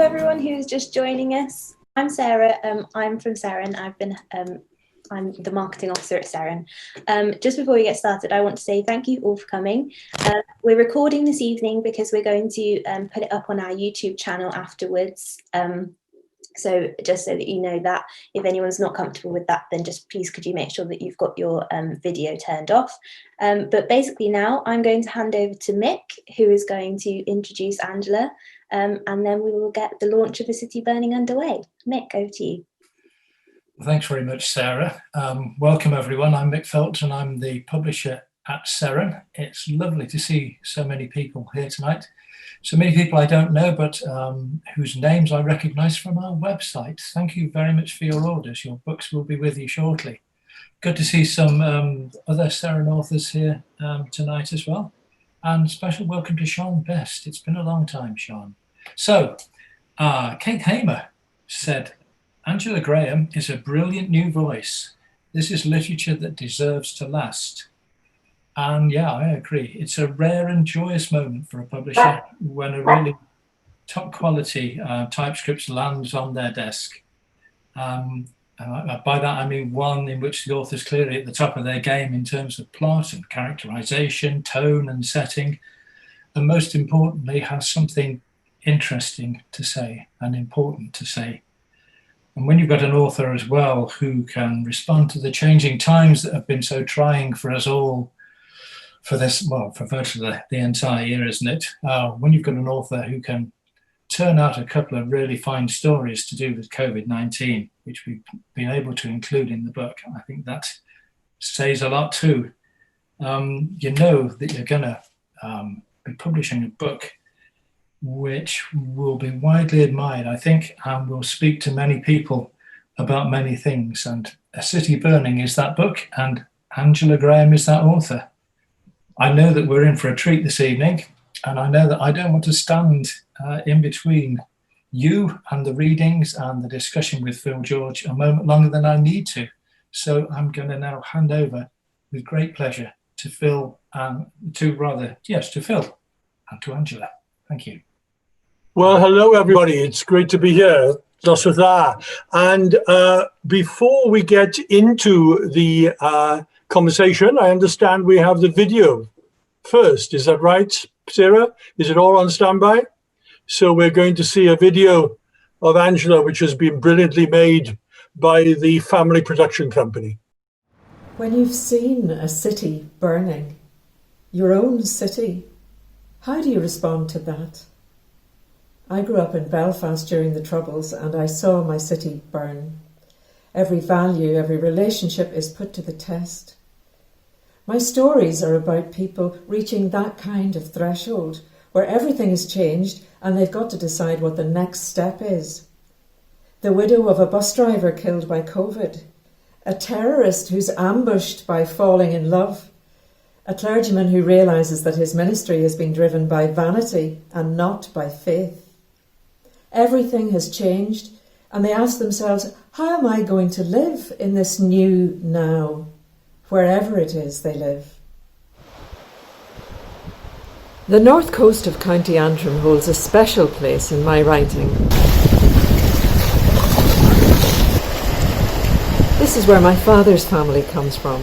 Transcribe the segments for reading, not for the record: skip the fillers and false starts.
everyone who's just joining us. I'm Sarah. I'm from Seren. I'm the marketing officer at Seren. Just before we get started, I want to say thank you all for coming. We're recording this evening because we're going to put it up on our YouTube channel afterwards. So just so that you know that if anyone's not comfortable with that, then just please could you make sure that you've got your video turned off. But basically now I'm going to hand over to Mick, who is going to introduce Angela, and then we will get the launch of A City Burning underway. Mick, over to you. Thanks very much, Sarah. Welcome everyone. I'm Mick Felt and I'm the publisher at Seren. It's lovely to see so many people here tonight. So many people I don't know, but whose names I recognise from our website. Thank you very much for your orders. Your books will be with you shortly. Good to see some other Seren authors here tonight as well. And special welcome to Sean Best. It's been a long time, Sean. So, Kate Hamer said, Angela Graham is a brilliant new voice. This is literature that deserves to last. And yeah, I agree. It's a rare and joyous moment for a publisher when a really top quality typescript lands on their desk. By that, I mean one in which the author's clearly at the top of their game in terms of plot and characterization, tone and setting. And most importantly, has something interesting to say and important to say. And when you've got an author as well who can respond to the changing times that have been so trying for us all, for virtually the entire year, isn't it? When you've got an author who can turn out a couple of really fine stories to do with COVID-19, which we've been able to include in the book, I think that says a lot too. You know that you're going to be publishing a book which will be widely admired, I think, and will speak to many people about many things. And A City Burning is that book, and Angela Graham is that author. I know that we're in for a treat this evening, and I know that I don't want to stand in between you and the readings and the discussion with Phil George a moment longer than I need to. So I'm going to now hand over with great pleasure to Phil and to Phil and to Angela. Thank you. Well, hello, everybody. It's great to be here. Lots of that. And before we get into the conversation, I understand we have the video first. Is that right, Sarah? Is it all on standby? So we're going to see a video of Angela, which has been brilliantly made by the family production company. When you've seen a city burning, your own city, how do you respond to that? I grew up in Belfast during the Troubles and I saw my city burn. Every value, every relationship is put to the test. My stories are about people reaching that kind of threshold where everything has changed and they've got to decide what the next step is. The widow of a bus driver killed by COVID, a terrorist who's ambushed by falling in love, a clergyman who realises that his ministry has been driven by vanity and not by faith. Everything has changed and they ask themselves, how am I going to live in this new now, wherever it is they live? The north coast of County Antrim holds a special place in my writing. This is where my father's family comes from.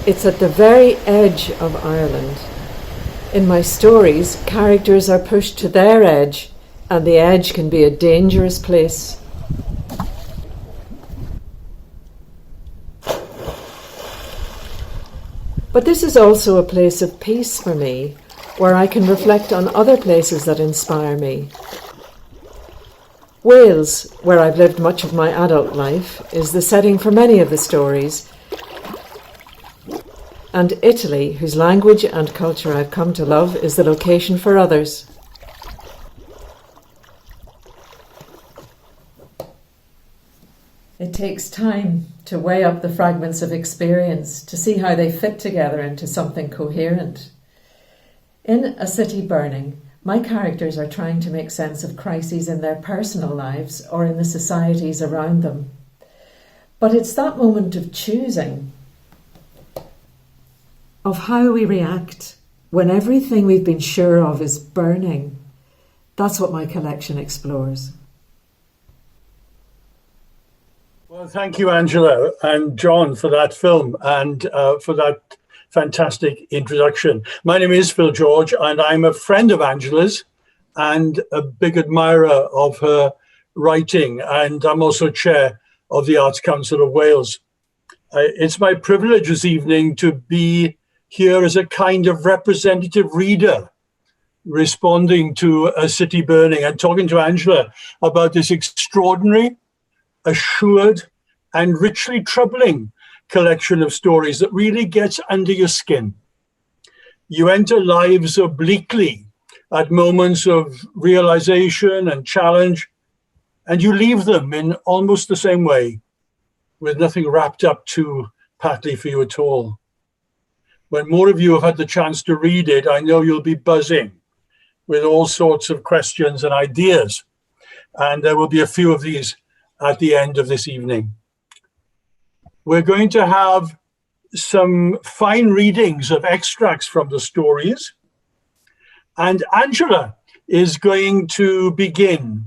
It's at the very edge of Ireland. In my stories, characters are pushed to their edge, and the edge can be a dangerous place. But this is also a place of peace for me, where I can reflect on other places that inspire me. Wales, where I've lived much of my adult life, is the setting for many of the stories. And Italy, whose language and culture I've come to love, is the location for others. It takes time to weigh up the fragments of experience, to see how they fit together into something coherent. In A City Burning, my characters are trying to make sense of crises in their personal lives or in the societies around them. But it's that moment of choosing, of how we react when everything we've been sure of is burning, That's what my collection explores. Well, thank you, Angela and John, for that film and for that fantastic introduction. My name is Phil George, and I'm a friend of Angela's and a big admirer of her writing. And I'm also chair of the Arts Council of Wales. It's my privilege this evening to be here as a kind of representative reader, responding to A City Burning and talking to Angela about this extraordinary, assured, and richly troubling collection of stories that really gets under your skin. You enter lives obliquely at moments of realization and challenge, and you leave them in almost the same way, with nothing wrapped up too partly for you at all. When more of you have had the chance to read it, I know you'll be buzzing with all sorts of questions and ideas. And there will be a few of these at the end of this evening. We're going to have some fine readings of extracts from the stories. And Angela is going to begin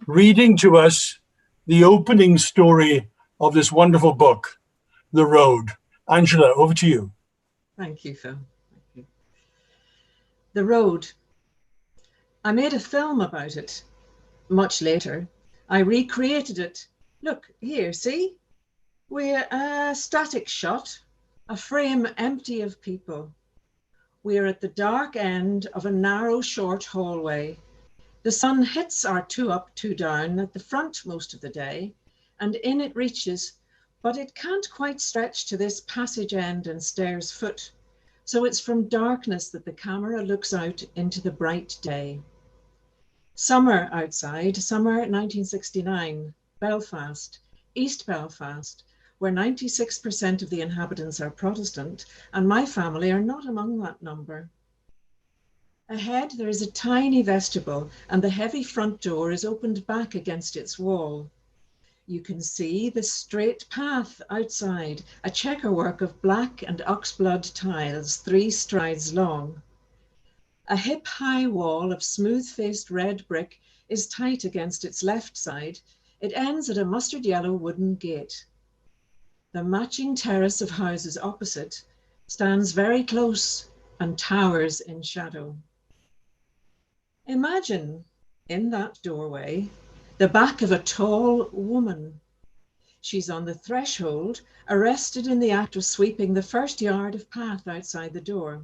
reading to us the opening story of this wonderful book, The Road. Angela, over to you. Thank you, Phil. Thank you. The Road. I made a film about it much later. I recreated it. Look, here, see? We're a static shot, a frame empty of people. We're at the dark end of a narrow, short hallway. The sun hits our two up, two down at the front most of the day, and in it reaches, but it can't quite stretch to this passage end and stairs foot. So it's from darkness that the camera looks out into the bright day. Summer outside, summer 1969, Belfast, East Belfast, where 96% of the inhabitants are Protestant, and my family are not among that number. Ahead, there is a tiny vestibule, and the heavy front door is opened back against its wall. You can see the straight path outside, a checkerwork of black and oxblood tiles, 3 strides long. A hip-high wall of smooth-faced red brick is tight against its left side. It ends at a mustard-yellow wooden gate. The matching terrace of houses opposite stands very close and towers in shadow. Imagine, in that doorway, the back of a tall woman. She's on the threshold, arrested in the act of sweeping the first yard of path outside the door.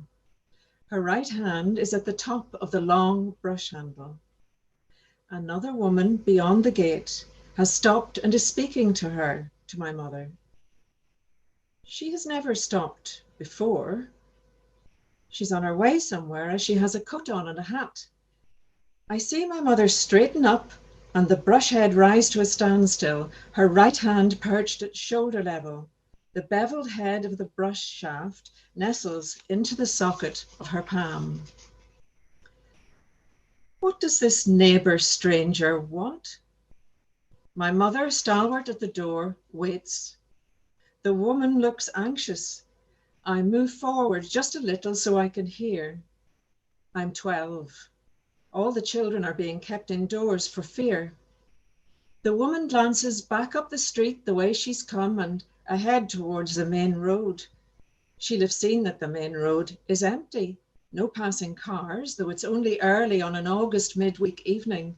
Her right hand is at the top of the long brush handle. Another woman beyond the gate has stopped and is speaking to her, to my mother. She has never stopped before. She's on her way somewhere as she has a coat on and a hat. I see my mother straighten up and the brush head rise to a standstill, her right hand perched at shoulder level. The beveled head of the brush shaft nestles into the socket of her palm. What does this neighbour stranger want? My mother, stalwart at the door, waits. The woman looks anxious. I move forward just a little so I can hear. I'm 12. All the children are being kept indoors for fear. The woman glances back up the street the way she's come and ahead towards the main road. She'll have seen that the main road is empty. No passing cars, though it's only early on an August midweek evening.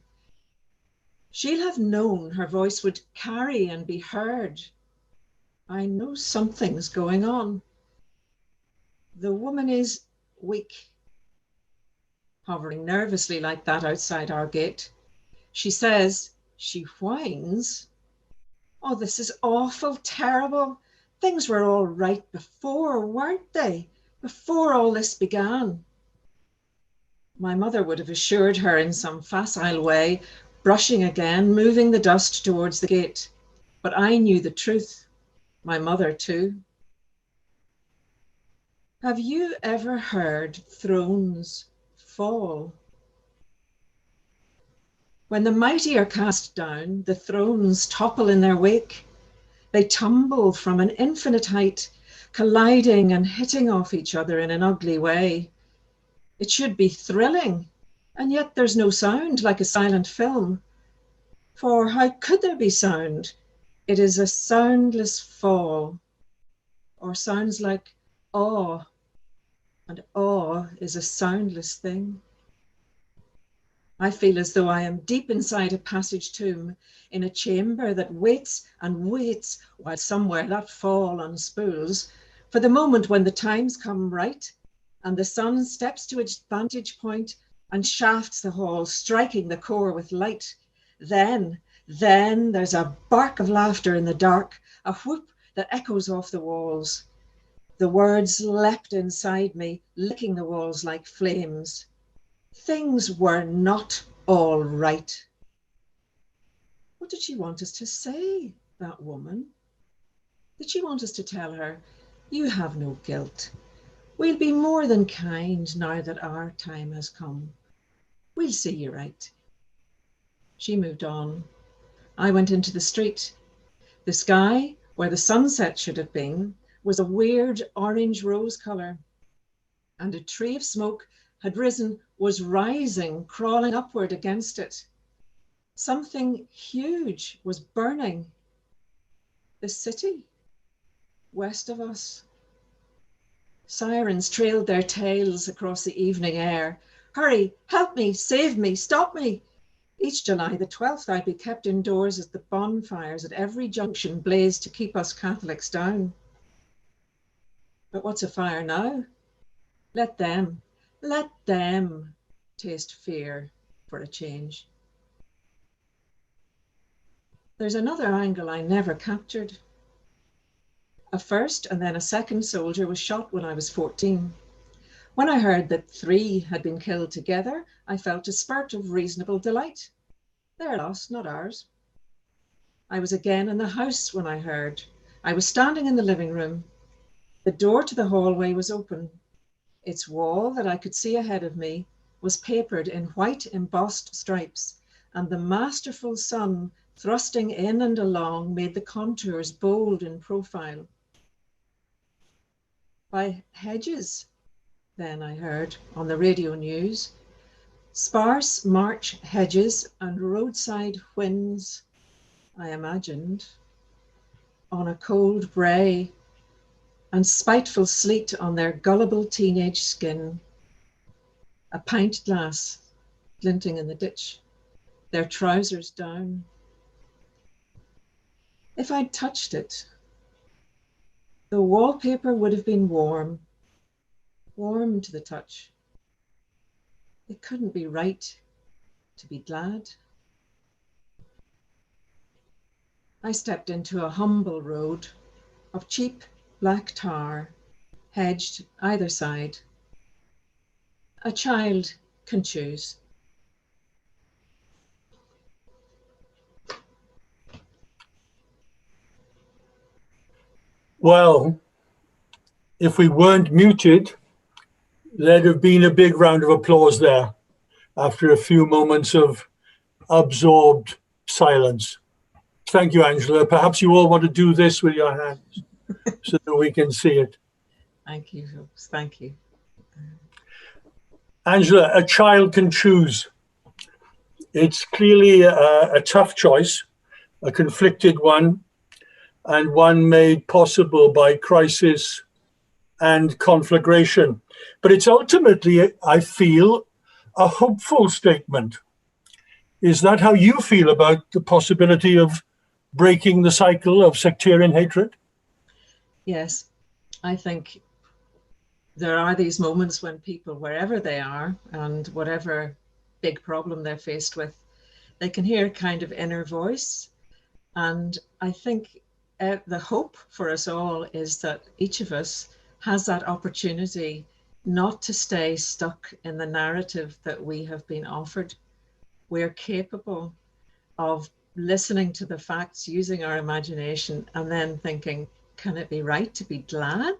She'll have known her voice would carry and be heard. I know something's going on. The woman is weak, hovering nervously like that outside our gate. She says, she whines, "Oh, this is awful, terrible. Things were all right before, weren't they? Before all this began." My mother would have assured her in some facile way, brushing again, moving the dust towards the gate. But I knew the truth, my mother too. Have you ever heard thrones fall? When the mighty are cast down, the thrones topple in their wake. They tumble from an infinite height, colliding and hitting off each other in an ugly way. It should be thrilling, And yet there's no sound like a silent film. For how could there be sound? It is a soundless fall, or sounds like awe, and awe is a soundless thing. I feel as though I am deep inside a passage tomb, in a chamber that waits and waits while somewhere that fall unspools, for the moment when the times come right, and the sun steps to its vantage point and shafts the hall, striking the core with light. Then there's a bark of laughter in the dark, a whoop that echoes off the walls. The words leapt inside me, licking the walls like flames. Things were not all right. What did she want us to say, that woman? Did she want us to tell her, you have no guilt. We'll be more than kind now that our time has come. We'll see you right. She moved on. I went into the street. The sky, where the sunset should have been, was a weird orange rose colour, and a tree of smoke had risen, was rising, crawling upward against it. Something huge was burning. The city, west of us. Sirens trailed their tails across the evening air. Hurry, help me, save me, stop me. Each July the 12th I'd be kept indoors as the bonfires at every junction blazed to keep us Catholics down. But what's a fire now? Let them taste fear for a change. There's another angle I never captured. A first and then a second soldier was shot when I was 14. When I heard that 3 had been killed together, I felt a spurt of reasonable delight. Their loss, not ours. I was again in the house when I heard. I was standing in the living room. The door to the hallway was open. Its wall that I could see ahead of me was papered in white embossed stripes, and the masterful sun thrusting in and along made the contours bold in profile. By hedges, then I heard on the radio news, sparse March hedges and roadside winds, I imagined, on a cold brae, and spiteful sleet on their gullible teenage skin, a pint glass glinting in the ditch, their trousers down. If I'd touched it, the wallpaper would have been warm to the touch. It couldn't be right to be glad. I stepped into a humble road of cheap black tar, hedged either side. A child can choose. Well, if we weren't muted, there'd have been a big round of applause there after a few moments of absorbed silence. Thank you, Angela. Perhaps you all want to do this with your hands so that we can see it. Thank you, folks. Thank you. Angela, a child can choose. It's clearly a tough choice, a conflicted one, and one made possible by crisis and conflagration. But it's ultimately, I feel, a hopeful statement. Is that how you feel about the possibility of breaking the cycle of sectarian hatred? Yes, I think there are these moments when people, wherever they are and whatever big problem they're faced with, they can hear a kind of inner voice. And I think the hope for us all is that each of us has that opportunity not to stay stuck in the narrative that we have been offered. We're capable of listening to the facts, using our imagination, and then thinking, can it be right to be glad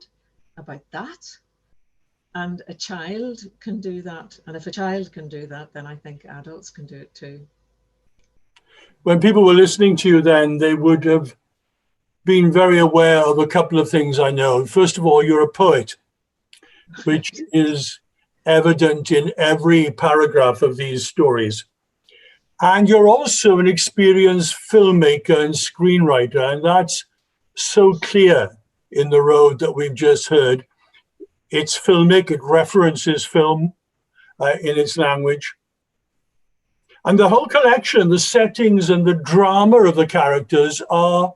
about that? And a child can do that. And if a child can do that, then I think adults can do it too. When people were listening to you then, they would have been very aware of a couple of things I know. First of all, you're a poet, which is evident in every paragraph of these stories. And you're also an experienced filmmaker and screenwriter, and that's so clear in The Road that we've just heard. It's filmic, it references film in its language. And the whole collection, the settings and the drama of the characters are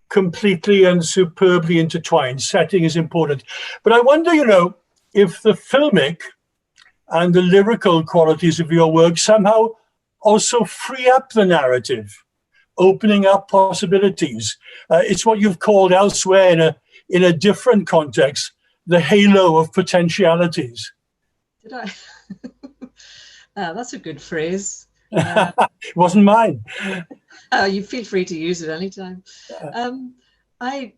completely and superbly intertwined. Setting is important. But I wonder, if the filmic and the lyrical qualities of your work somehow also free up the narrative, opening up possibilities. It's what you've called elsewhere in a different context, the halo of potentialities. Did I? That's a good phrase. It wasn't mine. You feel free to use it anytime. I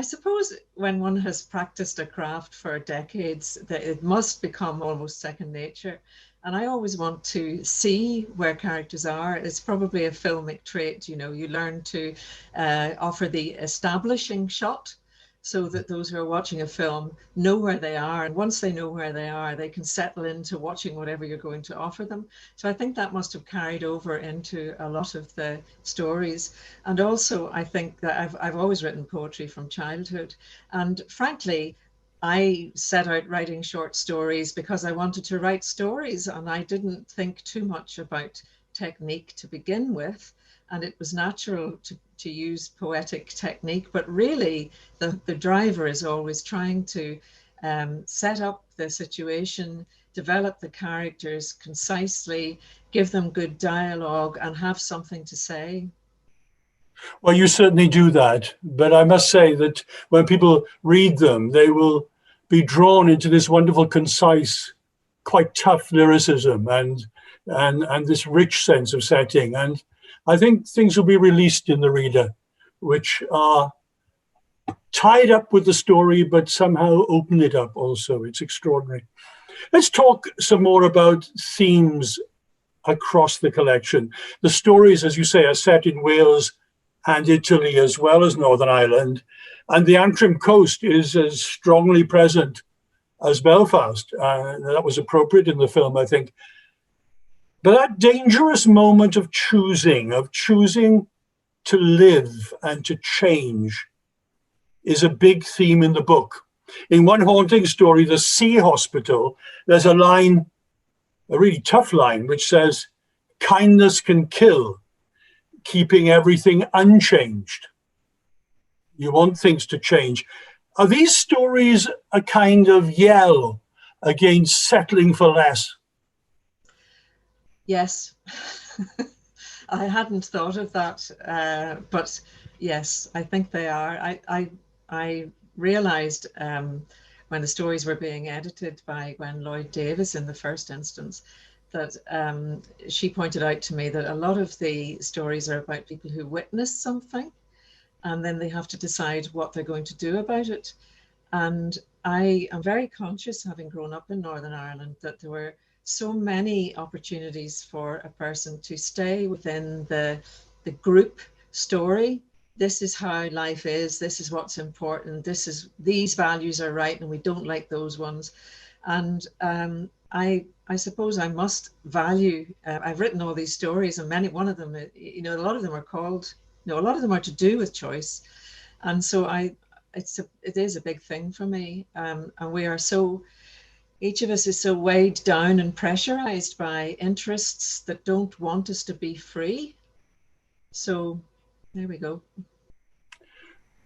suppose when one has practiced a craft for decades, that it must become almost second nature. And I always want to see where characters are. It's probably a filmic trait, you learn to offer the establishing shot so that those who are watching a film know where they are. And once they know where they are, they can settle into watching whatever you're going to offer them. So I think that must have carried over into a lot of the stories. And also, I think that I've always written poetry from childhood. And frankly, I set out writing short stories because I wanted to write stories, and I didn't think too much about technique to begin with. And it was natural to use poetic technique, but really the driver is always trying to set up the situation, develop the characters concisely, give them good dialogue, and have something to say. Well, you certainly do that, but I must say that when people read them, they will be drawn into this wonderful, concise, quite tough lyricism and this rich sense of setting. And I think things will be released in the reader, which are tied up with the story, but somehow open it up also. It's extraordinary. Let's talk some more about themes across the collection. The stories, as you say, are set in Wales and Italy, as well as Northern Ireland. And the Antrim coast is as strongly present as Belfast. That was appropriate in the film, I think. But that dangerous moment of choosing to live and to change is a big theme in the book. In one haunting story, The Sea Hospital, there's a line, a really tough line, which says, "Kindness can kill, keeping everything unchanged." You want things to change. Are these stories a kind of yell against settling for less? Yes, I hadn't thought of that, but yes, I think they are. I realized when the stories were being edited by Gwen Lloyd Davis in the first instance, that she pointed out to me that a lot of the stories are about people who witness something, and then they have to decide what they're going to do about it. And I am very conscious, having grown up in Northern Ireland, that there were so many opportunities for a person to stay within the group story. This is how life is. This is what's important. These values are right, and we don't like those ones. And I suppose I must value. I've written all these stories, and one of them, a lot of them are called. A lot of them are to do with choice, and so it is a big thing for me. And we are so. Each of us is so weighed down and pressurized by interests that don't want us to be free. So there we go.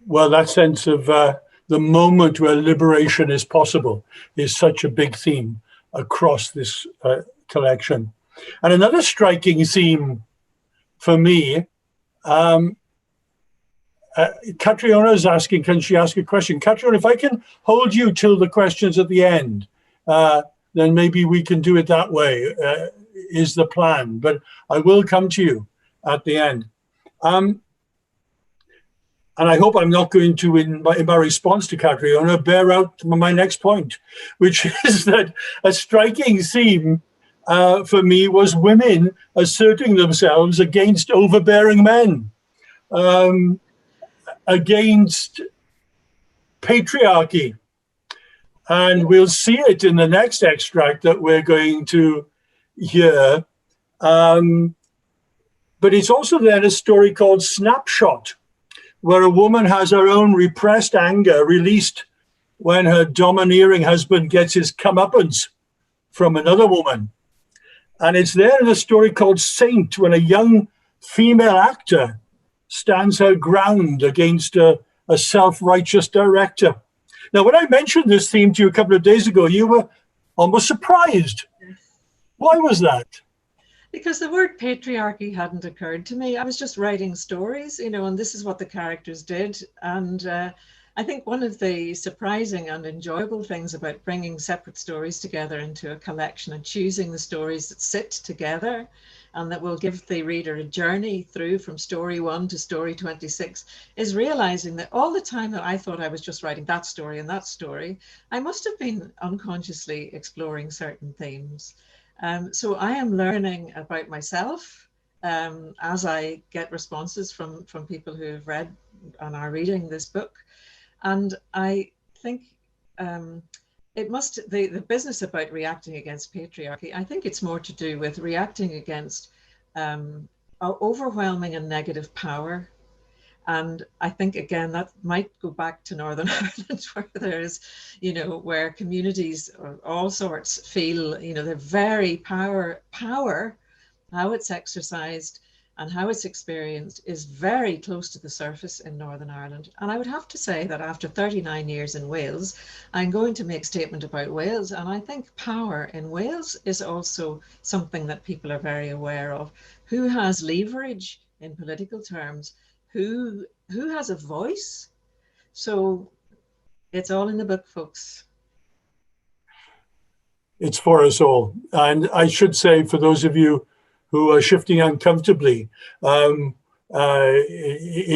Well, that sense of the moment where liberation is possible is such a big theme across this collection. And another striking theme for me, Catriona is asking, can she ask a question? Catriona, if I can hold you till the questions at the end, then maybe we can do it that way, is the plan. But I will come to you at the end. And I hope I'm not going to, in my response to Catriona, bear out my next point, which is that a striking theme for me was women asserting themselves against overbearing men, against patriarchy. And we'll see it in the next extract that we're going to hear. But it's also then a story called Snapshot, where a woman has her own repressed anger released when her domineering husband gets his comeuppance from another woman. And it's there in a story called Saint, when a young female actor stands her ground against a self-righteous director. Now, when I mentioned this theme to you a couple of days ago, you were almost surprised. Why was that? Because the word patriarchy hadn't occurred to me. I was just writing stories, and this is what the characters did. And I think one of the surprising and enjoyable things about bringing separate stories together into a collection and choosing the stories that sit together and that will give the reader a journey through from story 1 to story 26 is realizing that all the time that I thought I was just writing that story and that story, I must have been unconsciously exploring certain themes. So I am learning about myself as I get responses from people who have read and are reading this book. And I think the business about reacting against patriarchy, I think it's more to do with reacting against overwhelming and negative power. And I think, again, that might go back to Northern Ireland, where there's, where communities of all sorts feel, they're very power, how it's exercised and how it's experienced is very close to the surface in Northern Ireland. And I would have to say that after 39 years in Wales, I'm going to make a statement about Wales. And I think power in Wales is also something that people are very aware of. Who has leverage in political terms? Who has a voice? So it's all in the book, folks. It's for us all. And I should say, for those of you who are shifting uncomfortably in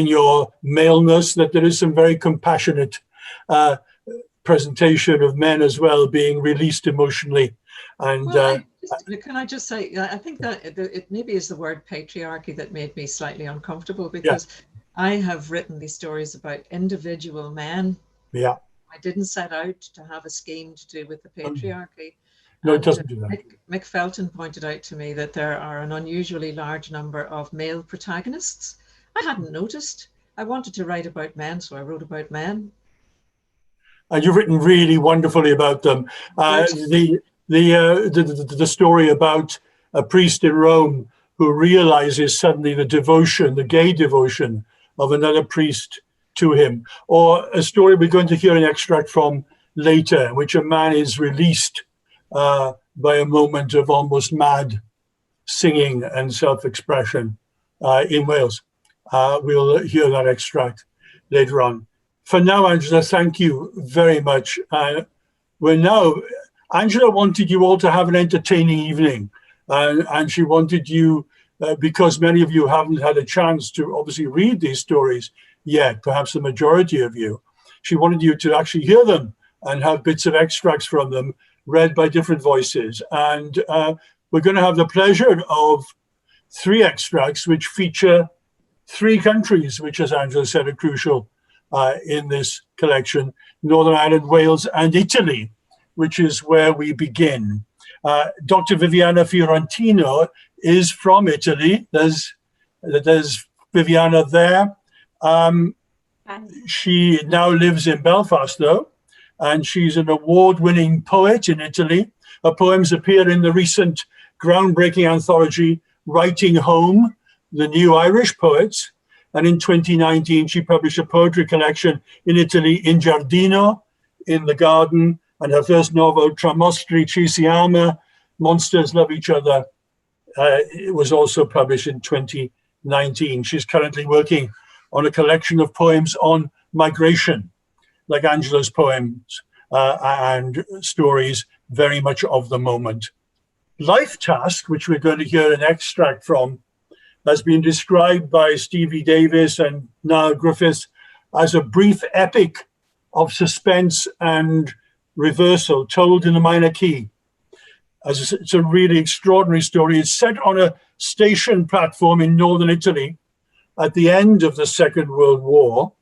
your maleness, that there is some very compassionate presentation of men as well being released emotionally. And can I just say, I think that it maybe is the word patriarchy that made me slightly uncomfortable, because I have written these stories about individual men. Yeah. I didn't set out to have a scheme to do with the patriarchy. No, it doesn't do that. Mick Felton pointed out to me that there are an unusually large number of male protagonists. I hadn't noticed. I wanted to write about men, so I wrote about men. And you've written really wonderfully about them. The story about a priest in Rome who realizes suddenly the gay devotion of another priest to him, or a story we're going to hear an extract from later, in which a man is released by a moment of almost mad singing and self-expression in Wales. We'll hear that extract later on. For now, Angela, thank you very much. Angela wanted you all to have an entertaining evening, and she wanted you, because many of you haven't had a chance to obviously read these stories yet, perhaps the majority of you, she wanted you to actually hear them and have bits of extracts from them read by different voices. And we're going to have the pleasure of 3 extracts which feature 3 countries, which, as Angela said, are crucial in this collection: Northern Ireland, Wales, and Italy, which is where we begin. Dr. Viviana Fiorentino is from Italy. There's Viviana there. She now lives in Belfast, though, and she's an award-winning poet in Italy. Her poems appear in the recent groundbreaking anthology, Writing Home, The New Irish Poets. And in 2019, she published a poetry collection in Italy, In Giardino, In the Garden, and her first novel, Tra mostri ci si ama, Monsters Love Each Other. It was also published in 2019. She's currently working on a collection of poems on migration, like Angela's poems and stories very much of the moment. Life Task, which we're going to hear an extract from, has been described by Stevie Davis and Niall Griffiths as a brief epic of suspense and reversal told in a minor key. It's a really extraordinary story. It's set on a station platform in northern Italy at the end of the Second World War.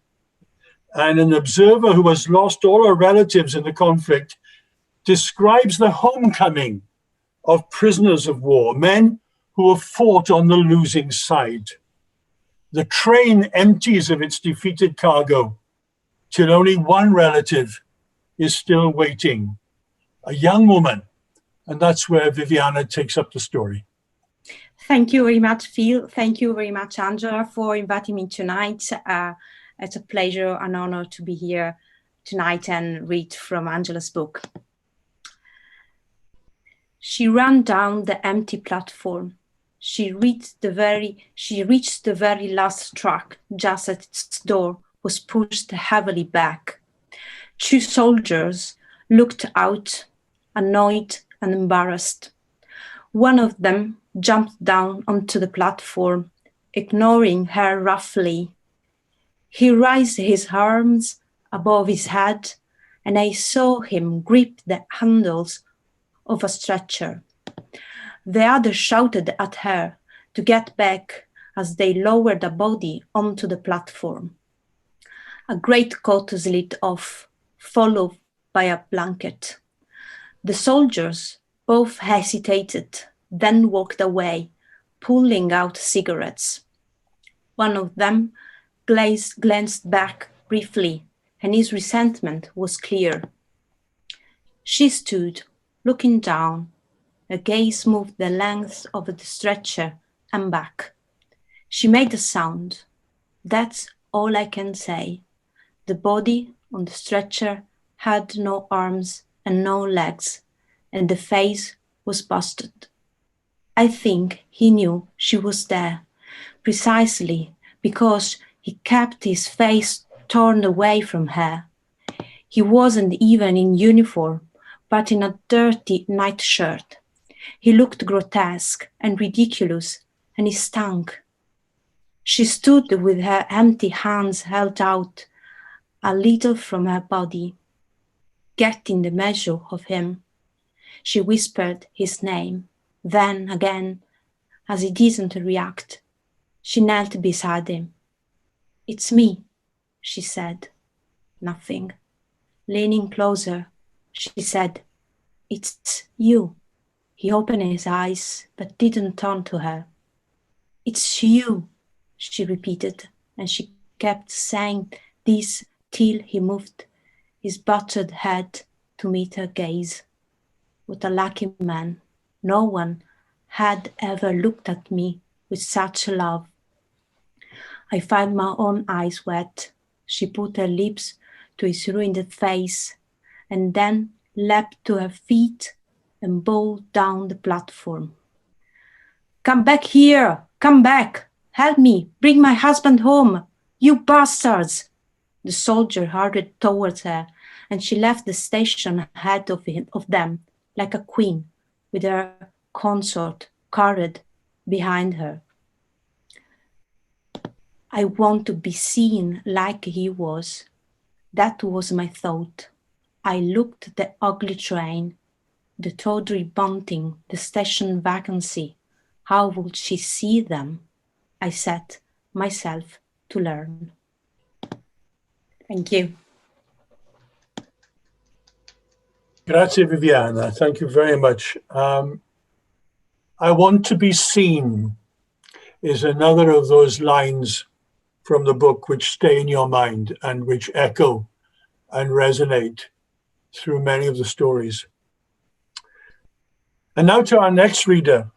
And an observer who has lost all her relatives in the conflict describes the homecoming of prisoners of war, men who have fought on the losing side. The train empties of its defeated cargo till only one relative is still waiting, a young woman. And that's where Viviana takes up the story. Thank you very much, Phil. Thank you very much, Angela, for inviting me tonight. It's a pleasure, an honor to be here tonight and read from Angela's book. She ran down the empty platform. She reached the very last truck just as its door was pushed heavily back. Two soldiers looked out, annoyed and embarrassed. One of them jumped down onto the platform, ignoring her roughly. He raised his arms above his head, and I saw him grip the handles of a stretcher. The other shouted at her to get back as they lowered a body onto the platform. A greatcoat slid off, followed by a blanket. The soldiers both hesitated, then walked away, pulling out cigarettes. One of them glanced back briefly, and his resentment was clear. She stood, looking down. Her gaze moved the length of the stretcher and back. She made a sound. That's all I can say. The body on the stretcher had no arms and no legs, and the face was busted. I think he knew she was there, precisely because he kept his face turned away from her. He wasn't even in uniform, but in a dirty nightshirt. He looked grotesque and ridiculous, and he stunk. She stood with her empty hands held out a little from her body, getting the measure of him. She whispered his name. Then again, as he didn't react, she knelt beside him. "It's me," she said. Nothing. Leaning closer, she said, "It's you." He opened his eyes, but didn't turn to her. "It's you," she repeated, and she kept saying this till he moved his battered head to meet her gaze. What a lucky man. No one had ever looked at me with such love. I found my own eyes wet. She put her lips to his ruined face and then leapt to her feet and bowed down the platform. "Come back here! Come back! Help me! Bring my husband home! You bastards!" The soldier hurried towards her, and she left the station ahead of them like a queen, with her consort carried behind her. I want to be seen like he was. That was my thought. I looked at the ugly train, the tawdry bunting, the station vacancy. How would she see them? I set myself to learn. Thank you. Grazie, Viviana. Thank you very much. I want to be seen is another of those lines from the book which stay in your mind and which echo and resonate through many of the stories. And now to our next reader.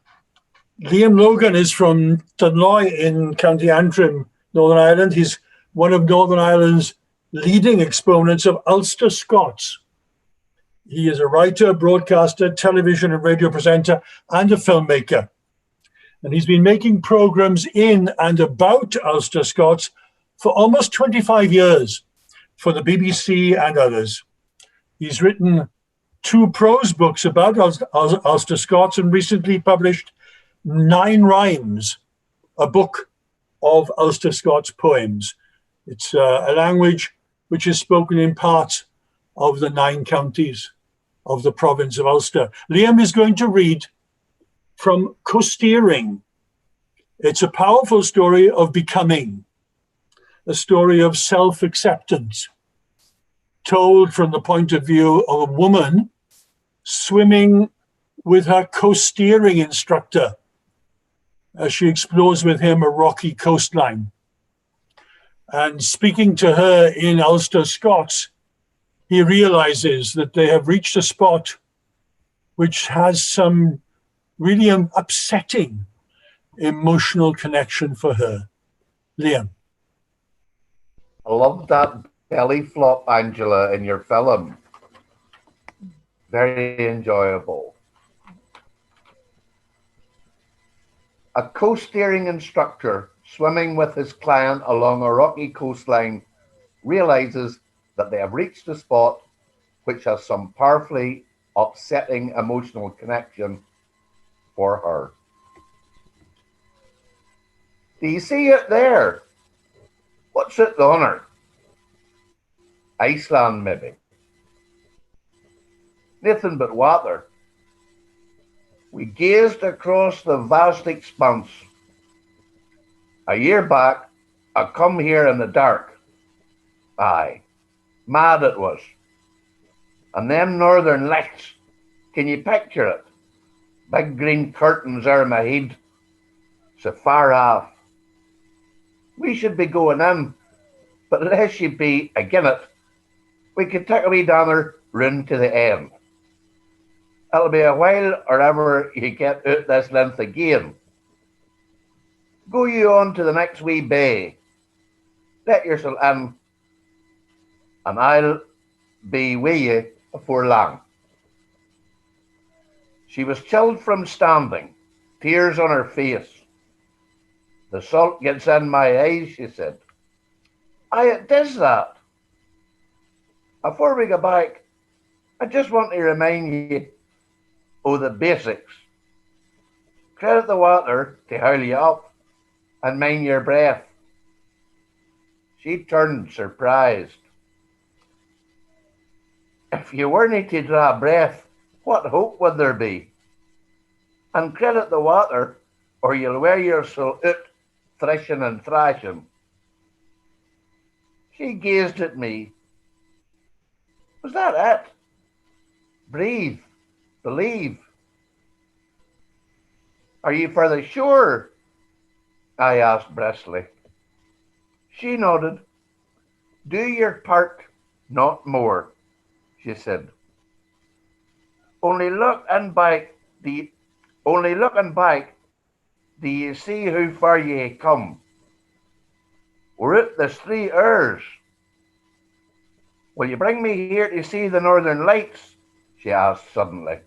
Liam Logan is from Dunloy in County Antrim, Northern Ireland. He's one of Northern Ireland's leading exponents of Ulster Scots. He is a writer, broadcaster, television and radio presenter, and a filmmaker. And he's been making programs in and about Ulster Scots for almost 25 years for the BBC and others. He's written 2 prose books about Ulster Scots and recently published 9 Rhymes, a book of Ulster Scots poems. It's a language which is spoken in parts of the 9 counties of the province of Ulster. Liam is going to read from Costeering. It's a powerful story of becoming, a story of self-acceptance, told from the point of view of a woman swimming with her co-steering instructor as she explores with him a rocky coastline. And speaking to her in Ulster Scots, he realizes that they have reached a spot which has some really upsetting emotional connection for her. Liam. I love that belly flop, Angela, in your film. Very enjoyable. A co-steering instructor swimming with his client along a rocky coastline realizes that they have reached a spot which has some powerfully upsetting emotional connection for her. Do you see it there? What's it the honour? Iceland, maybe. Nothing but water. We gazed across the vast expanse. A year back, I come here in the dark. Aye, mad it was. And them northern lights, can you picture it? Big green curtains over my head, so far off. We should be going in, but unless you be agin it, we could take a wee down round to the end. It'll be a while or ever you get out this length again. Go you on to the next wee bay. Let yourself in, and I'll be with you before long. She was chilled from standing, tears on her face. The salt gets in my eyes, she said. Aye, it does that. Before we go back, I just want to remind you of the basics. Credit the water to haul you up and mind your breath. She turned surprised. If you weren't to draw breath, what hope would there be? And credit the water, or you'll wear yourself out threshing and thrashing. She gazed at me. Was that it? Breathe, believe. Are you further sure? I asked briskly. She nodded. Do your part, not more, she said. Only looking back, do you see how far ye come? We're at this 3 hours. Will you bring me here to see the northern lights? She asked suddenly.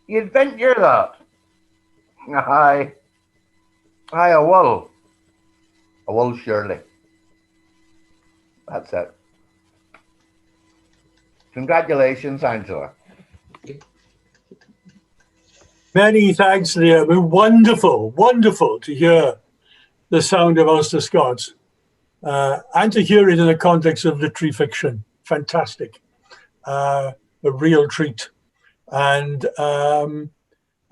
You'd venture that? Aye, I will. I will surely. That's it. Congratulations, Angela. Many thanks, Liam. Wonderful, wonderful to hear the sound of Ulster Scots and to hear it in the context of literary fiction. Fantastic. A real treat. And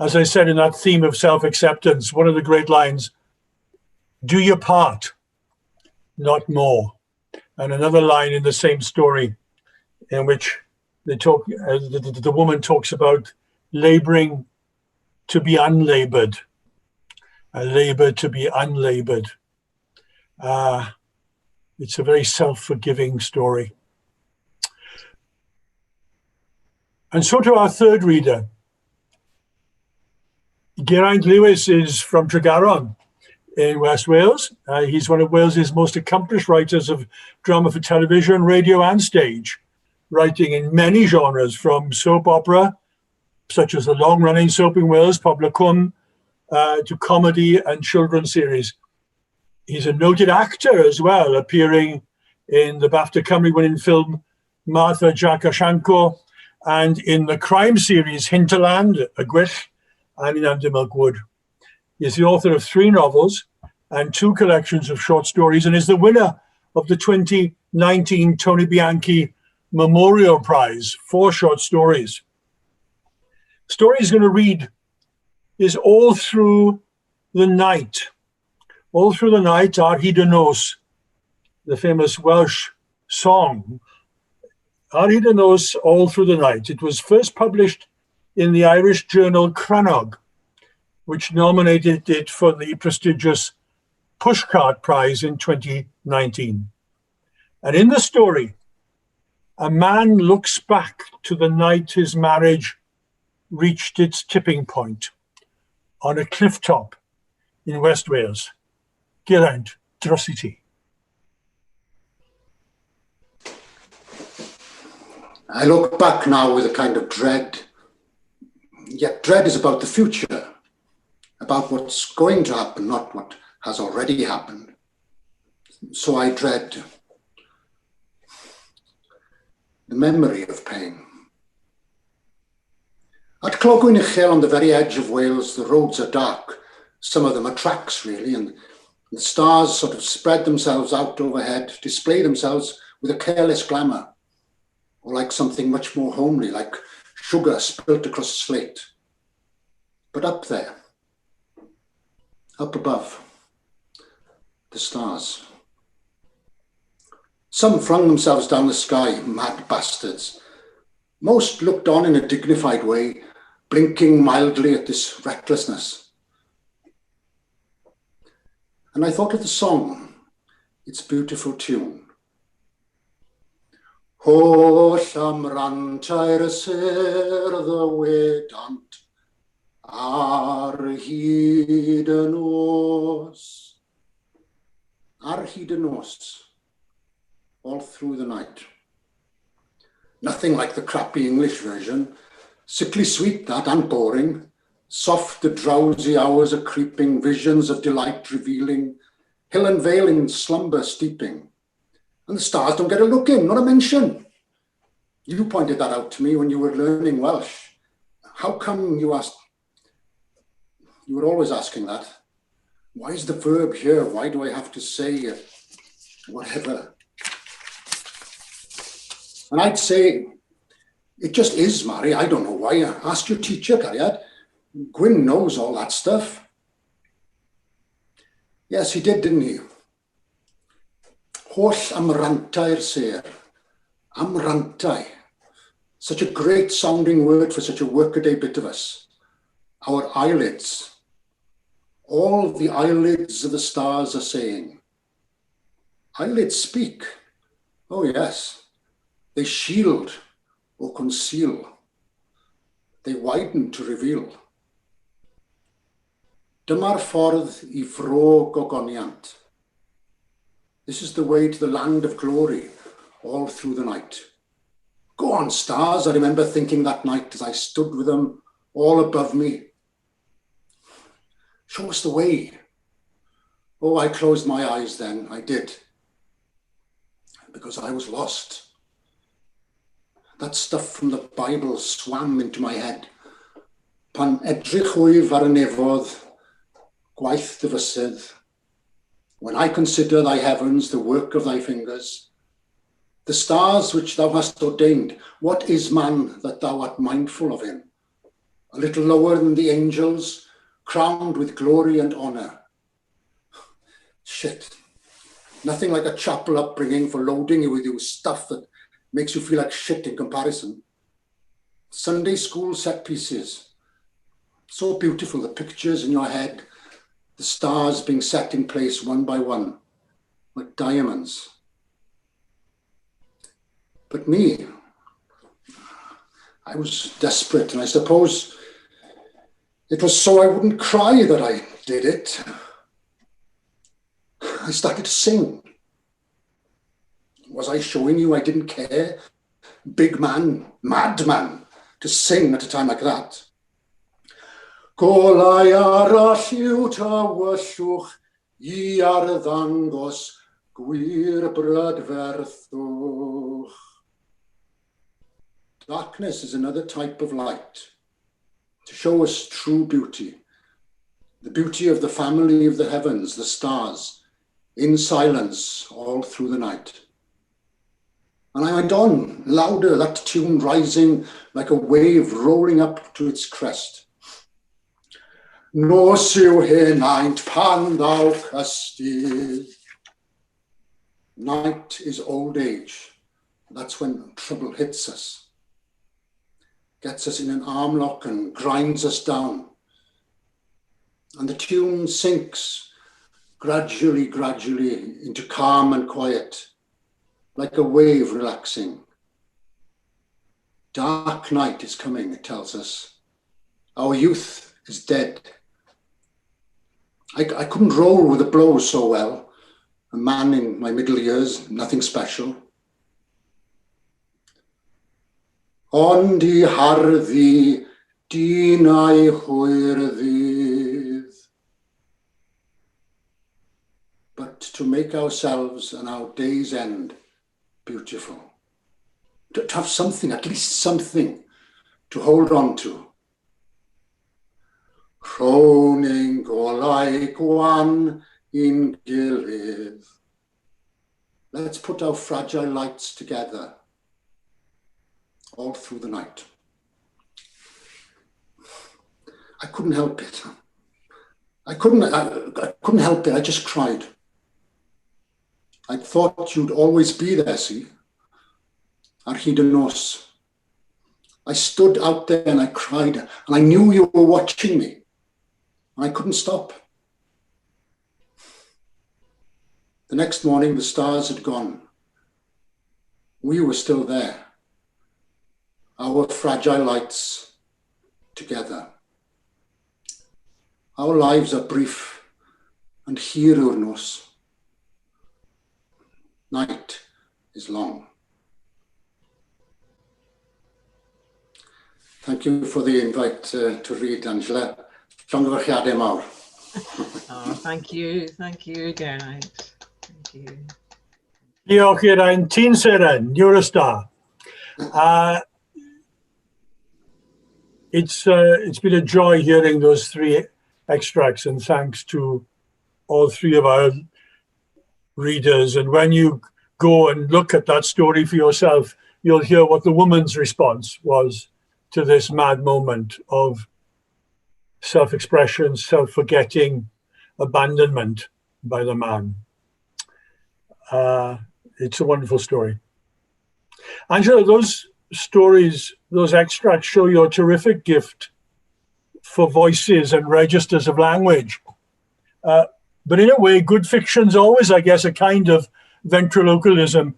as I said, in that theme of self-acceptance, one of the great lines, do your part, not more. And another line in the same story in which they talk, the woman talks about laboring to be unlabored, labor to be unlabored. It's a very self-forgiving story. And so to our third reader. Geraint Lewis is from Tregaron in West Wales. He's one of Wales's most accomplished writers of drama for television, radio and stage, writing in many genres from soap opera, such as the long-running soap in Wales, Pobla Cwm, to comedy and children's series. He's a noted actor as well, appearing in the BAFTA Cymru-winning film Martha Jakashenko and in the crime series Hinterland, A Gwyll, and in Under Milk Wood. He is the author of 3 novels and 2 collections of short stories and is the winner of the 2019 Tony Bianchi Memorial Prize for short stories. The story he's going to read is All Through the Night. All Through the Night, Ar Hyd y Nos, the famous Welsh song, Ar hyd y nos, all through the night. It was first published in the Irish journal Crannog, which nominated it for the prestigious Pushcart Prize in 2019. And in the story, a man looks back to the night his marriage reached its tipping point on a cliff top in West Wales. Geraint, dros I ti. I look back now with a kind of dread. Yet dread is about the future, about what's going to happen, not what has already happened. So I dread the memory of pain. At Clogwyn Uchel, on the very edge of Wales, the roads are dark. Some of them are tracks, really, and the stars sort of spread themselves out overhead, display themselves with a careless glamour, or like something much more homely, like sugar spilt across a slate. But up there, up above, the stars. Some flung themselves down the sky, mad bastards. Most looked on in a dignified way, blinking mildly at this recklessness. And I thought of the song, its beautiful tune. Holl am rantair ser ddywedant ar hyd y nos. Ar hyd y nos, all through the night. Nothing like the crappy English version. Sickly sweet that, and boring. Soft the drowsy hours are creeping, visions of delight revealing, hill and vale in slumber steeping. And the stars don't get a look in, not a mention. You pointed that out to me when you were learning Welsh. How come you asked? You were always asking that. Why is the verb here? Why do I have to say whatever? And I'd say, it just is, Mary. I don't know why. Ask your teacher, Cariad. Gwyn knows all that stuff. Yes, he did, didn't he? Holl am rantair ser. Amrantai. Such a great sounding word for such a workaday bit of us. Our eyelids. All the eyelids of the stars are saying. Eyelids speak. Oh yes. They shield or conceal. They widen to reveal. Dyma'r ffordd I fro gogoniant. This is the way to the land of glory, all through the night. Go on, stars, I remember thinking that night as I stood with them all above me. Show us the way. Oh, I closed my eyes then, I did. Because I was lost. That stuff from the Bible swam into my head. Pan edrych wyf ar y nefodd, gwaith dy fysydd. When I consider thy heavens, the work of thy fingers, the stars which thou hast ordained, what is man that thou art mindful of him? A little lower than the angels, crowned with glory and honor. Shit. Nothing like a chapel upbringing for loading you with your stuff that makes you feel like shit in comparison. Sunday school set pieces. So beautiful, the pictures in your head, the stars being set in place one by one, like diamonds. But me, I was desperate, and I suppose it was so I wouldn't cry that I did it. I started to sing. Was I showing you I didn't care? Big man, madman, to sing at a time like that. Golau arall yw tywyswch I arddangos gwir brydferthwch. Darkness is another type of light, to show us true beauty, the beauty of the family of the heavens, the stars, in silence all through the night. And I went on, louder, that tune rising like a wave rolling up to its crest. Nos yw henaint pan thou cystydd. Night is old age, That's when trouble hits us, gets us in an arm lock and grinds us down. And the tune sinks gradually into calm and quiet, like a wave relaxing. Dark night is coming, it tells us. Our youth is dead. I couldn't roll with the blows so well. A man in my middle years, nothing special. Ond I harddi dinau hwyrdydd. But to make ourselves and our day's end beautiful. To have something, at least something, to hold on to. Rhoning golau gwan in gilydd. Let's put our fragile lights together all through the night. I couldn't help it. I couldn't help it. I just cried. I thought you'd always be there, see? Ar hyd y nos. I stood out there and I cried, and I knew you were watching me. I couldn't stop. The next morning, the stars had gone. We were still there. Our fragile lights together. Our lives are brief and hir yw'r nos. Night is long. Thank you for the invite to read, Angela. Llongyfarchiadau mawr. Oh, thank you, Geraint. Thank you. Diolch Geraint. Ti'n Seren, you're a star. It's been a joy hearing those three extracts, and thanks to all three of our readers. And when you go and look at that story for yourself, you'll hear what the woman's response was to this mad moment of self-expression, self-forgetting, abandonment by the man. It's a wonderful story. Angela, those stories, those extracts show your terrific gift for voices and registers of language. But in a way, good fiction's always, I guess, a kind of ventriloquism.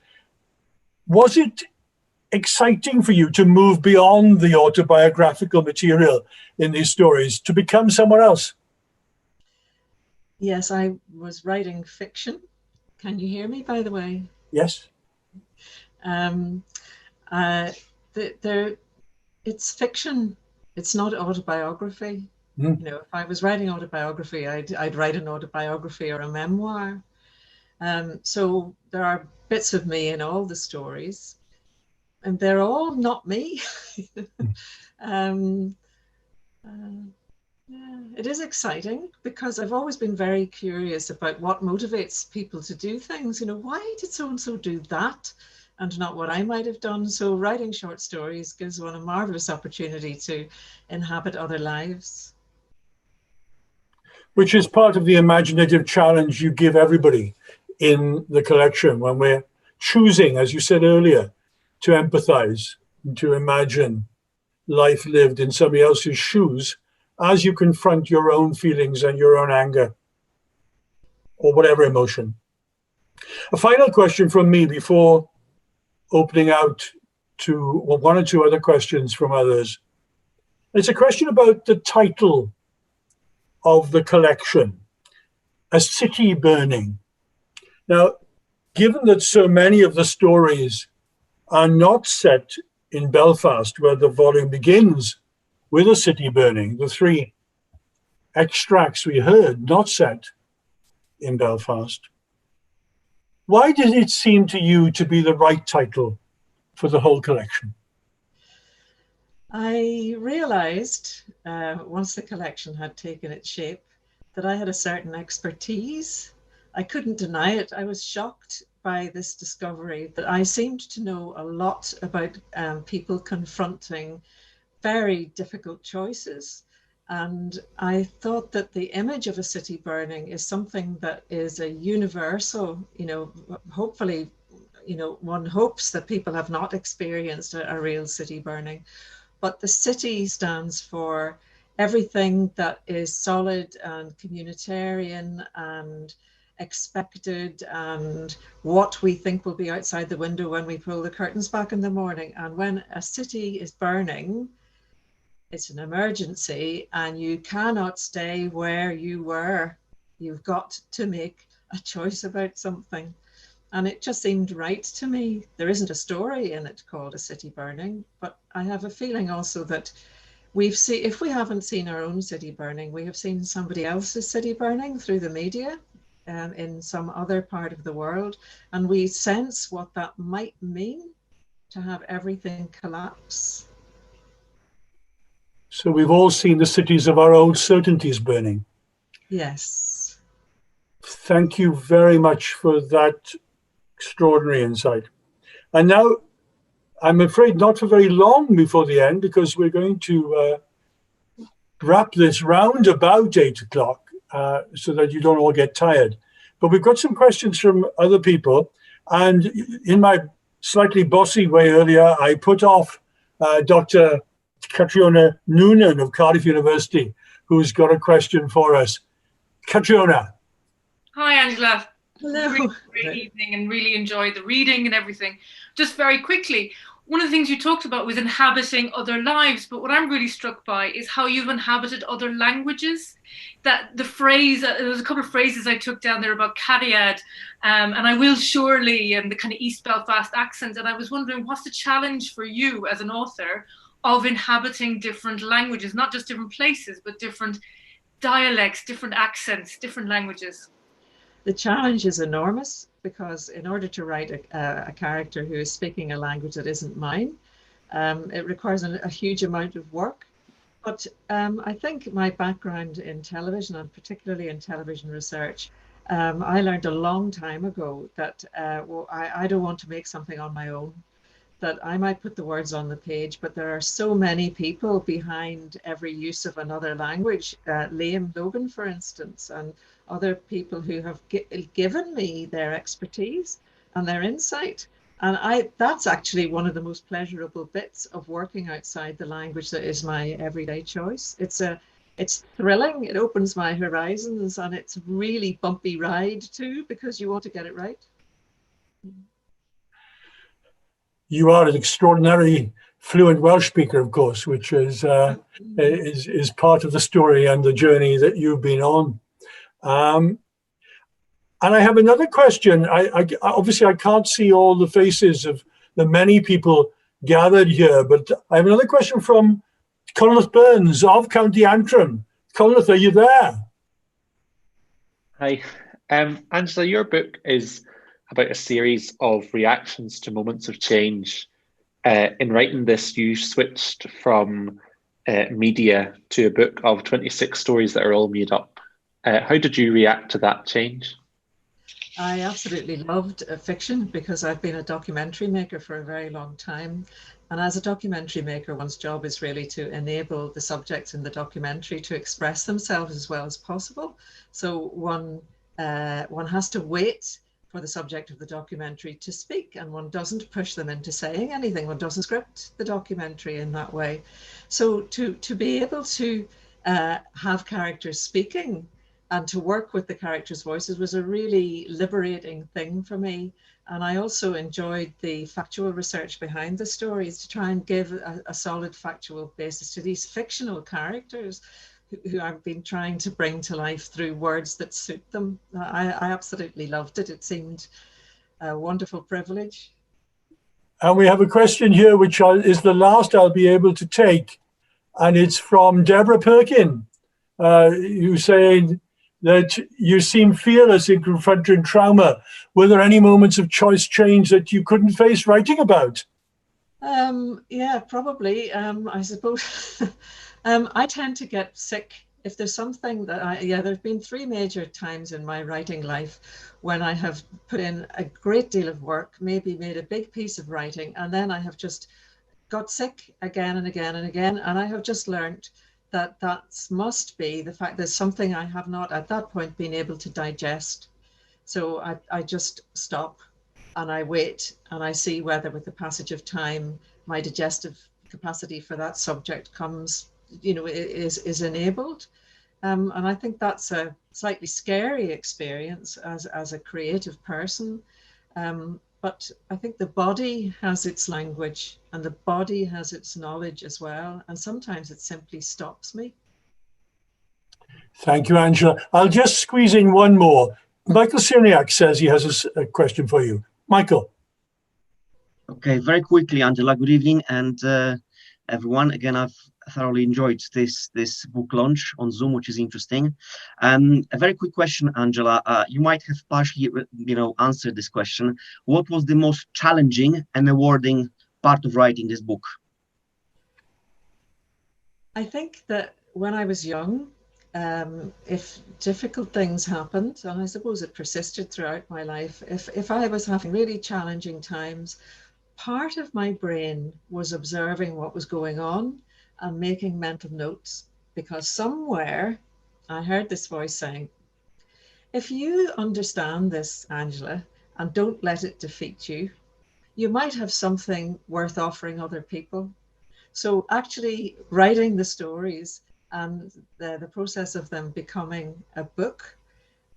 Was it exciting for you to move beyond the autobiographical material in these stories to become someone else? Yes, I was writing fiction. Can you hear me, by the way? Yes. It's fiction. It's not autobiography. You know, if I was writing autobiography, I'd write an autobiography or a memoir. So there are bits of me in all the stories, and they're all not me. Yeah, it is exciting because I've always been very curious about what motivates people to do things. You know, why did so-and-so do that and not what I might have done? So writing short stories gives one a marvelous opportunity to inhabit other lives. Which is part of the imaginative challenge you give everybody in the collection when we're choosing, as you said earlier, to empathize and to imagine life lived in somebody else's shoes as you confront your own feelings and your own anger or whatever emotion. A final question from me before opening out to one or two other questions from others. It's a question about the title of the collection, A City Burning. Now, given that so many of the stories are not set in Belfast, where the volume begins with a city burning, the three extracts we heard not set in Belfast, why did it seem to you to be the right title for the whole collection? I realized once the collection had taken its shape that I had a certain expertise. I couldn't deny it. I was shocked by this discovery that I seemed to know a lot about people confronting very difficult choices. And I thought that the image of a city burning is something that is a universal, you know, hopefully, you know, one hopes that people have not experienced a real city burning. But the city stands for everything that is solid and communitarian and expected, and what we think will be outside the window when we pull the curtains back in the morning. And when a city is burning, it's an emergency, and you cannot stay where you were. You've got to make a choice about something. And it just seemed right to me. There isn't a story in it called A City Burning, but I have a feeling also that we've seen, if we haven't seen our own city burning, we have seen somebody else's city burning through the media in some other part of the world. And we sense what that might mean to have everything collapse. So we've all seen the cities of our own certainties burning. Yes. Thank you very much for that extraordinary insight. And now, I'm afraid not for very long before the end, because we're going to wrap this round about 8 o'clock so that you don't all get tired. But we've got some questions from other people. And in my slightly bossy way earlier, I put off Dr. Catriona Noonan of Cardiff University, who's got a question for us. Catriona. Hi, Angela. Hello. Great evening, and really enjoyed the reading and everything. Just very quickly, one of the things you talked about was inhabiting other lives, but what I'm really struck by is how you've inhabited other languages. That the phrase, there was a couple of phrases I took down there about Cariad, and I will surely, and the kind of East Belfast accent, and I was wondering, what's the challenge for you as an author of inhabiting different languages, not just different places, but different dialects, different accents, different languages? The challenge is enormous, because in order to write a character who is speaking a language that isn't mine, it requires a huge amount of work. But I think my background in television, and particularly in television research, I learned a long time ago that well, I don't want to make something on my own, that I might put the words on the page, but there are so many people behind every use of another language. Liam Logan, for instance, and other people who have given me their expertise and their insight. And that's actually one of the most pleasurable bits of working outside the language that is my everyday choice. It's thrilling, it opens my horizons, and it's a really bumpy ride too, because you want to get it right. You are an extraordinary fluent Welsh speaker, of course, which is part of the story and the journey that you've been on. And I have another question. I obviously I can't see all the faces of the many people gathered here, but I have another question from Conleth Burns of County Antrim. Conleth, are you there? Hi. Angela, your book is about a series of reactions to moments of change. In writing this, you switched from media to a book of 26 stories that are all made up. How did you react to that change? I absolutely loved fiction, because I've been a documentary maker for a very long time. And as a documentary maker, one's job is really to enable the subjects in the documentary to express themselves as well as possible. So one has to wait for the subject of the documentary to speak, and one doesn't push them into saying anything. One doesn't script the documentary in that way. So to be able to have characters speaking and to work with the characters' voices was a really liberating thing for me. And I also enjoyed the factual research behind the stories to try and give a solid factual basis to these fictional characters who I've been trying to bring to life through words that suit them. I absolutely loved it. It seemed a wonderful privilege. And we have a question here, which is the last I'll be able to take. And it's from Deborah Perkin, who's saying that you seem fearless in confronting trauma. Were there any moments of choice change that you couldn't face writing about? Yeah, probably. I suppose I tend to get sick if there's something that there have been 3 major times in my writing life when I have put in a great deal of work, maybe made a big piece of writing, and then I have just got sick again and again and again. And I have just learned that must be the fact there's something I have not at that point been able to digest. So I just stop. and I wait and I see whether with the passage of time my digestive capacity for that subject comes, is enabled. And I think that's a slightly scary experience as a creative person. But I think the body has its language and the body has its knowledge as well. And sometimes it simply stops me. Thank you, Angela. I'll just squeeze in one more. Michael Cyriac says he has a question for you. Michael. Okay, very quickly, Angela. Good evening, and everyone. Again, I've thoroughly enjoyed this book launch on Zoom, which is interesting. A very quick question, Angela. You might have partially, answered this question. What was the most challenging and rewarding part of writing this book? I think that when I was young, if difficult things happened, and I suppose it persisted throughout my life, if I was having really challenging times, part of my brain was observing what was going on and making mental notes, because somewhere I heard this voice saying, if you understand this, Angela, and don't let it defeat you, you might have something worth offering other people. So actually writing the stories and the process of them becoming a book,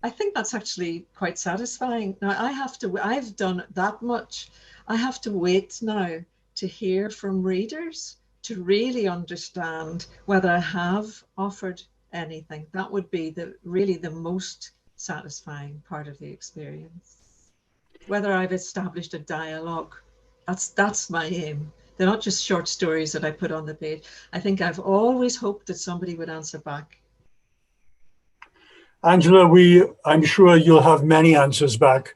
I think that's actually quite satisfying. Now I've done that much. I have to wait now to hear from readers to really understand whether I have offered anything. That would be really the most satisfying part of the experience. Whether I've established a dialogue, that's my aim. They're not just short stories that I put on the page. I think I've always hoped that somebody would answer back. Angela, I'm sure you'll have many answers back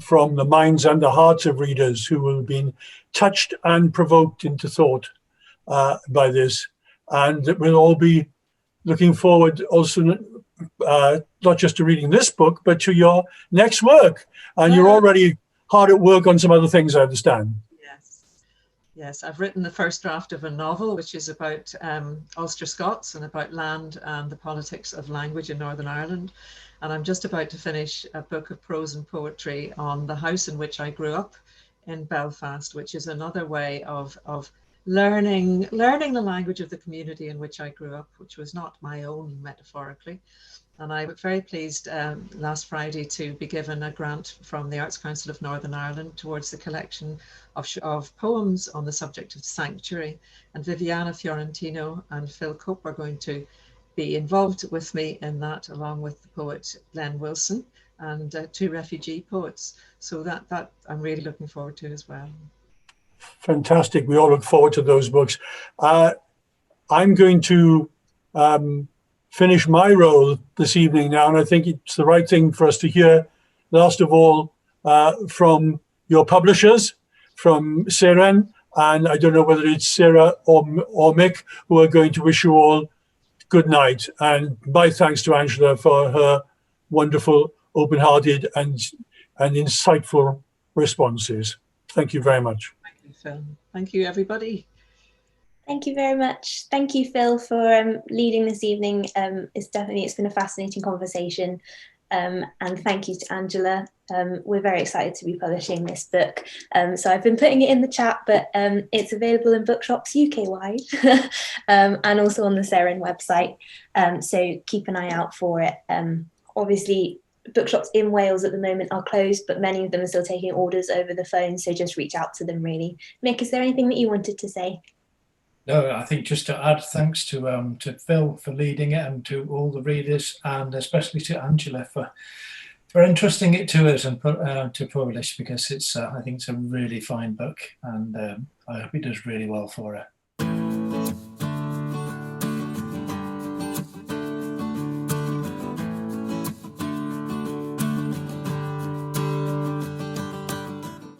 from the minds and the hearts of readers who will have been touched and provoked into thought by this. And we'll all be looking forward also not just to reading this book, but to your next work. And you're already hard at work on some other things, I understand. Yes, I've written the first draft of a novel, which is about Ulster Scots and about land and the politics of language in Northern Ireland. And I'm just about to finish a book of prose and poetry on the house in which I grew up in Belfast, which is another way of learning the language of the community in which I grew up, which was not my own metaphorically. And I was very pleased last Friday to be given a grant from the Arts Council of Northern Ireland towards the collection of poems on the subject of sanctuary. And Viviana Fiorentino and Phil Cope are going to be involved with me in that, along with the poet Glenn Wilson and two refugee poets. So that I'm really looking forward to as well. Fantastic. We all look forward to those books. I'm going to finish my role this evening now, and I think it's the right thing for us to hear, last of all, from your publishers, from Seren, and I don't know whether it's Sarah or Mick, who are going to wish you all good night. And my thanks to Angela for her wonderful, open-hearted and insightful responses. Thank you very much. Thank you, Phil. Thank you, everybody. Thank you very much. Thank you, Phil, for leading this evening. It's been a fascinating conversation. And thank you to Angela. We're very excited to be publishing this book. So I've been putting it in the chat, but it's available in bookshops UK-wide and also on the Seren website. So keep an eye out for it. Obviously, bookshops in Wales at the moment are closed, but many of them are still taking orders over the phone. So just reach out to them, really. Mick, is there anything that you wanted to say? No, I think just to add thanks to Phil for leading it, and to all the readers, and especially to Angela for entrusting it to us and to publish, because it's I think it's a really fine book, and I hope it does really well for her.